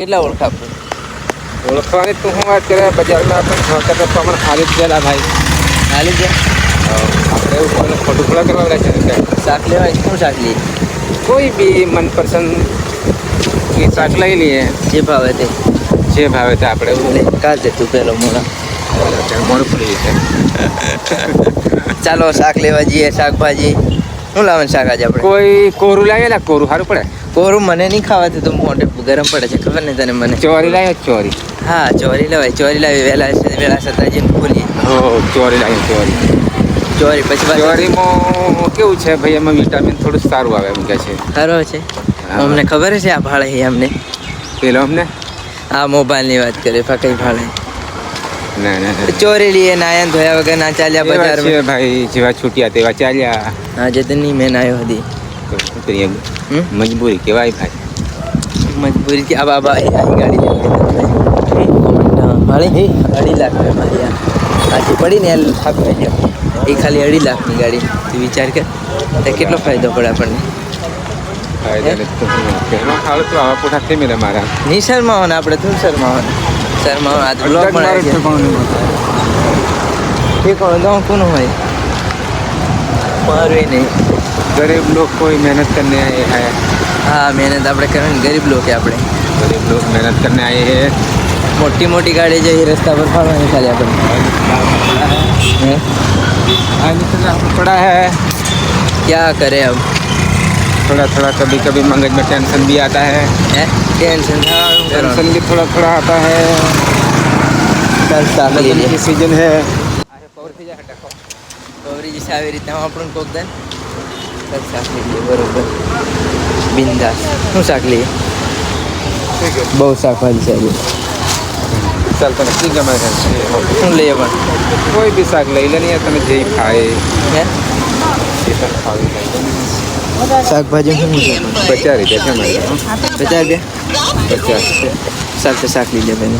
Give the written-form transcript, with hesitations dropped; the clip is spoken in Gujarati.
કેટલા ઓળખા ઓળખવાની તું શું વાત કરે બજારમાં આપણે ભાવતા તો પણ ખાલી જ ગયેલા ભાઈ હાલી ગયા આપણે એવું કોઈને ખોટું થોડા કરવા છે ને શાક લેવાય શું શાક લઈએ કોઈ બી મનપસંદ કે શાક લઈ લઈએ જે ભાવે તે જે ભાવે તે આપણે એવું લે કાઢ દે તું પેલો મોડા મોડું પડી છે ચાલો શાક લેવા જઈએ શાકભાજી શું લાવવાનું શાક આજે આપણે કોઈ કોરું લાવીએ ને કોરું સારું પડે કોરું મને નહીં ખાવાથી તો મોઢે ગરમ પડે છે ખબર નહીં તને મને ચોરી લાવીએ ચોરી હા ચોરી લેવાય ચોરી લાવી વેલા સતાજીને ખોલીએ હો ચોરી લાવીએ ચોરી ચોરી પછી પાછું ચોરીમાં કેવું છે ભાઈ એમાં વિટામિન થોડું સારું આવે એમ કે છે ખરો છે અમને ખબર છે આ ભાડે છે અમને પેલો અમને આ મોબાઈલની વાત કરીએ ફકઈ ભાડે ના ના ચોરી લઈએ નાયન ધોયા વગર ના ચાલ્યા એવા બજાર છે ભાઈ જેવા છૂટ્યા તેવા ચાલ્યા આજે તો નહીં મેં આવ્યો હતી તો શું કરીએ મજબૂરી કહેવાય ભાઈ મજબૂરી થી આ બાબા એ આ ગાડી ભાડે 2.5 લાખ મારી આજે પડી ને થાક ગયો એ ખાલી 2.5 લાખની ગાડી તું વિચાર કર તો કેટલો ફાયદો પડે આપણને હાલ તો આવા પોઠા થઈ મેળે મારા નહીં શરમાવાનું આપણે તું શરમાવાનું આ તો બ્લોગ બનાવે છે કોણ ગાँव કોનો હોય મારું નહીં गरीब लोग कोई मेहनत करने आए हैं હા મહેનત આપણે કરવાની ગરીબ લોકો આપણે गरीब लोग मेहनत करने आए हैं મોટી મોટી ગાડી જઈ રસ્તા પર ફાળવાની ખાલી આપણે आगे चलना पड़ा है क्या करे अब थोड़ा थोड़ा कभी कभी मगज में टेंशन भी आता है टेंशन टेंशन भी थोड़ा थोड़ा आता है ચાલ શાક લઈ लगन લે की सीजन है કવરી જશે આવી રીતે આપણને કોક દે ચાલ શાક લઈ લઈએ બરોબર બિંદાસ શું શાક લઈએ બહુ શાકભાજી છે આજે चल तो ठीक है मैं શું લઈએ પણ कोई भी शाक लई लेनी है तने जे खाए હે ये सब खावे શાકભાજી શું છે 50 रुपया છે મારે 50 રૂપિયા 50 ચાલ તો શાક લઈ લે બેન